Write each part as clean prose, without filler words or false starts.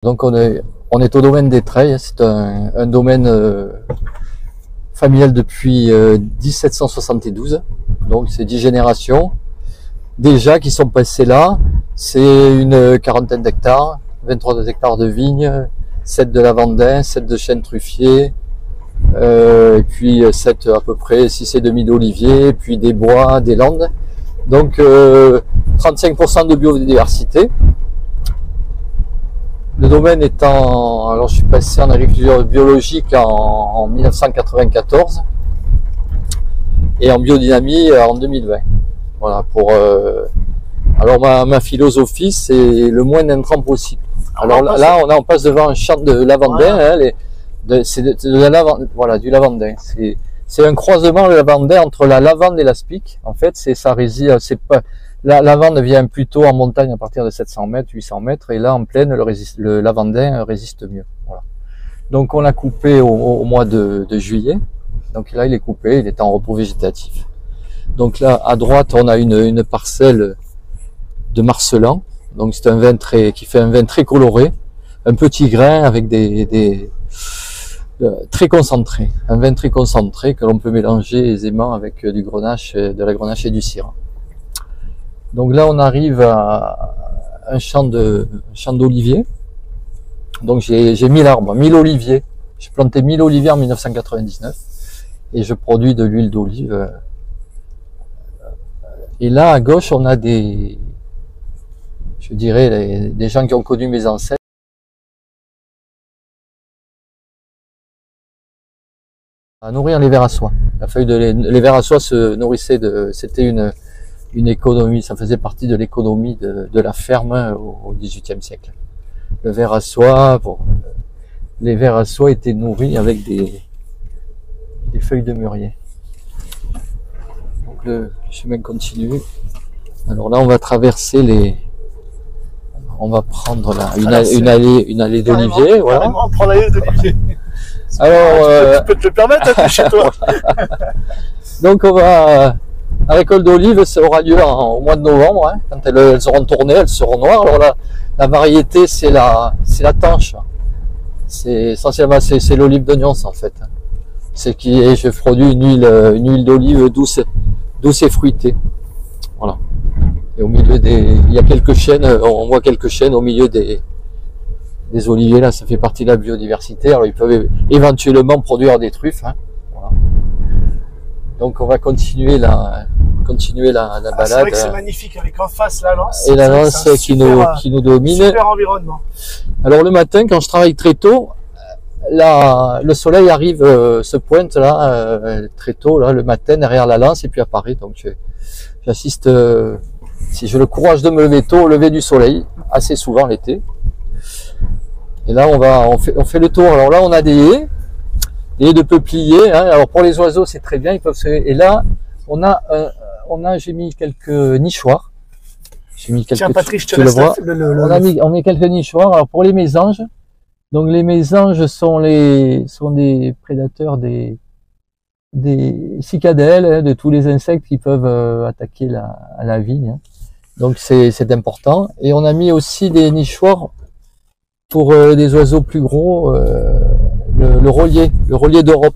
Donc on est au domaine des Treilles, c'est un domaine familial depuis 1772, donc c'est 10 générations déjà qui sont passées là. C'est une quarantaine d'hectares, 23 hectares de vignes, 7 de lavandin, 7 de chênes truffiers, et puis 7 à peu près 6 et demi d'oliviers, puis des bois, des landes. Donc 35% de biodiversité. Le domaine étant, alors je suis passé en agriculture biologique en 1994 et en biodynamie en 2020. Voilà, pour alors ma philosophie, c'est le moins d'intrants possible. Alors là on passe devant un champ de lavandin, hein, c'est de la lavande, voilà, du lavandin. C'est un croisement, le lavandin, entre la lavande et l'aspic. En fait, ça réside, c'est pas. La lavande vient plutôt en montagne à partir de 700 mètres, 800 mètres, et là en plaine, le lavandin résiste mieux. Voilà. Donc on l'a coupé au mois de juillet. Donc là il est coupé, il est en repos végétatif. Donc là à droite on a une parcelle de Marcellan. Donc c'est un vin qui fait un vin très coloré, un petit grain avec très concentré, un vin très concentré que l'on peut mélanger aisément avec du grenache, de la grenache et du syrah. Donc là, on arrive à un champ d'oliviers. Donc j'ai 1000 arbres, 1000 oliviers. J'ai planté 1000 oliviers en 1999 et je produis de l'huile d'olive. Et là, à gauche, on a des gens qui ont connu mes ancêtres. À nourrir les vers à soie. Les vers à soie se nourrissaient c'était une économie, ça faisait partie de l'économie de la ferme au XVIIIe siècle. Le ver à soie, les vers à soie étaient nourris avec des feuilles de mûrier. Donc le chemin continue. Alors là, on va traverser on va prendre une allée d'olivier. Voilà. On prend l'allée d'olivier. Alors, tu peux te le permettre, hein, chez toi. Donc la récolte d'olives, ça aura lieu au mois de novembre, hein. Quand elles seront tournées, elles seront noires. Alors la variété, c'est la tanche. C'est essentiellement c'est l'olive de Nyons en fait. Je produis une huile d'olive douce et fruitée. Voilà. Et au milieu il y a quelques chênes, on voit quelques chênes au milieu des oliviers là. Ça fait partie de la biodiversité. Alors ils peuvent éventuellement produire des truffes, hein. Voilà. Donc on va continuer la balade. C'est vrai que c'est magnifique avec en face la Lance. Et la Lance qui nous domine. Super environnement. Alors le matin, quand je travaille très tôt, le soleil arrive, se pointe là très tôt là le matin derrière la Lance et puis apparaît. Donc j'assiste, si j'ai le courage de me lever tôt, au lever du soleil, assez souvent l'été. Et là on fait le tour. Alors là on a des haies de peupliers, hein. Alors pour les oiseaux c'est très bien, ils peuvent et là j'ai mis quelques nichoirs. J'ai mis quelques. Tiens Patrick, je te tu laisse le vois. On met quelques nichoirs. Alors pour les mésanges, donc les mésanges sont des prédateurs des cicadelles, hein, de tous les insectes qui peuvent attaquer la vigne. Hein. Donc c'est important. Et on a mis aussi des nichoirs pour des oiseaux plus gros, le rolier d'Europe,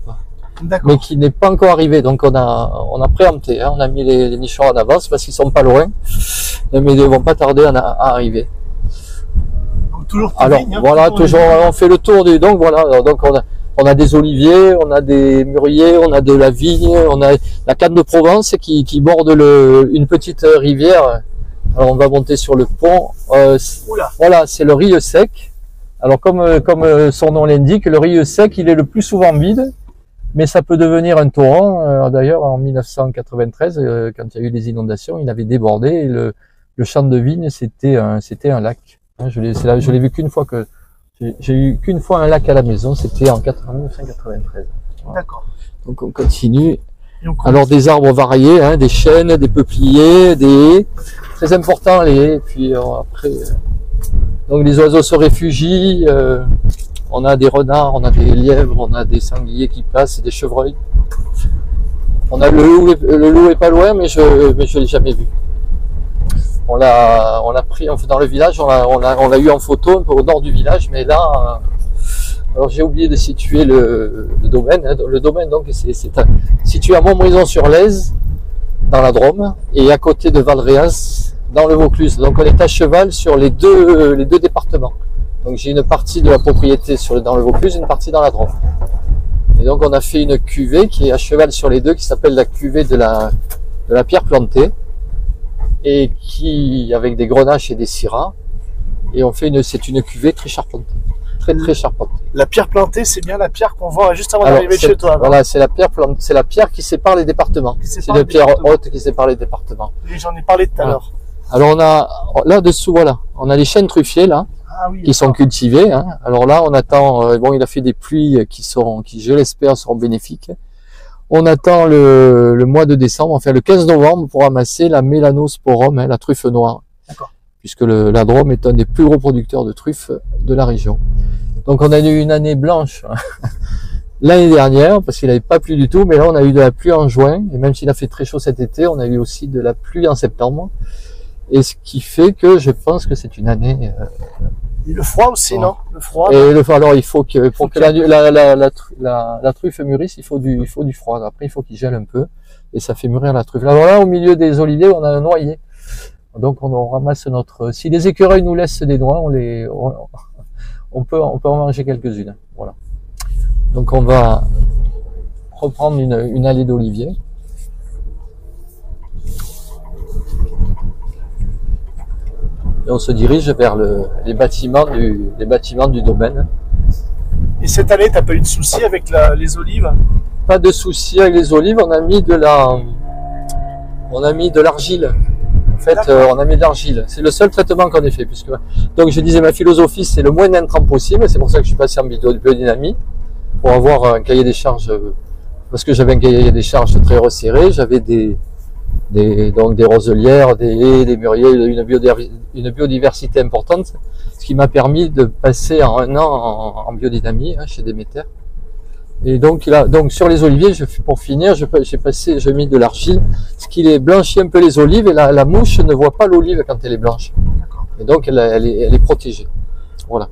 mais qui n'est pas encore arrivé. Donc on a préempté, hein, on a mis les nichoirs en avance parce qu'ils sont pas loin, mais ils ne vont pas tarder à arriver. Donc, toujours alors vigne, hein, voilà, toujours on fait le tour du. Donc voilà, donc on a des oliviers, on a des mûriers, on a de la vigne, on a la canne de Provence qui borde une petite rivière. Alors on va monter sur le pont. Voilà, c'est le riz sec. Alors comme son nom l'indique, le riz sec, il est le plus souvent vide, mais ça peut devenir un torrent. D'ailleurs, en 1993, quand il y a eu les inondations, il avait débordé. Et le champ de vigne, c'était un lac. Je l'ai vu qu'une fois j'ai eu qu'une fois un lac à la maison. C'était en 1993. Voilà. D'accord. Donc on continue. Alors des arbres variés, hein, des chênes, des peupliers, des haies. Très important les haies. Puis après. Donc les oiseaux se réfugient, on a des renards, on a des lièvres, on a des sangliers qui passent, des chevreuils. On a le loup est pas loin, mais je l'ai jamais vu. on l'a pris dans le village, on l'a eu en photo un peu au nord du village, mais là, alors j'ai oublié de situer le domaine. Hein. Le domaine donc c'est situé à Montbrison-sur-Lèze, dans la Drôme, et à côté de Valréas, dans le Vaucluse. Donc on est à cheval sur les deux départements. Donc j'ai une partie de la propriété dans le Vaucluse, une partie dans la Drôme. Et donc on a fait une cuvée qui est à cheval sur les deux, qui s'appelle la cuvée de la pierre plantée, et qui avec des grenaches et des syrahs. Et c'est une cuvée très charpentée, très charpentée. La pierre plantée, c'est bien la pierre qu'on vend juste avant d'arriver chez toi. Voilà, c'est la pierre qui sépare les départements. C'est une pierre haute qui sépare les départements. Et j'en ai parlé tout à l'heure. Alors on a là-dessous, voilà, on a les chênes truffiers là, qui sont cultivés. Hein. Alors là, on attend. Bon, il a fait des pluies qui, je l'espère, seront bénéfiques. On attend le mois de décembre, enfin le 15 novembre, pour ramasser la Melanosporum, hein, la truffe noire. D'accord. Puisque la Drôme est un des plus gros producteurs de truffes de la région. Donc on a eu une année blanche l'année dernière, parce qu'il n'avait pas plu du tout, mais là on a eu de la pluie en juin, et même s'il a fait très chaud cet été, on a eu aussi de la pluie en septembre. Et ce qui fait que je pense que c'est une année... Et le froid aussi, non? Le froid. Et alors il faut que, pour que la truffe mûrisse, il faut du froid. Après il faut qu'il gèle un peu, et ça fait mûrir la truffe. Alors là, au milieu des oliviers, on a un noyer. Donc on ramasse si les écureuils nous laissent des noix, on peut en manger quelques-unes. Voilà. Donc on va reprendre une allée d'oliviers. Et on se dirige vers les bâtiments du domaine. Et cette année, t'as pas eu de soucis avec les olives? Pas de soucis avec les olives, on a mis de l'argile. En fait, on a mis de l'argile. C'est le seul traitement qu'on ait fait. Donc je disais, ma philosophie, c'est le moins d'intrants possible. C'est pour ça que je suis passé en biodynamie, pour avoir un cahier des charges, parce que j'avais un cahier des charges très resserré. J'avais donc des roselières, des haies, des mûriers, une biodiversité importante, ce qui m'a permis de passer en un an en biodynamie, hein, chez Déméter. Et donc sur les oliviers, pour finir, j'ai mis de l'argile, ce qui les blanchit un peu les olives, et la mouche ne voit pas l'olive quand elle est blanche. Et donc elle est protégée. Voilà.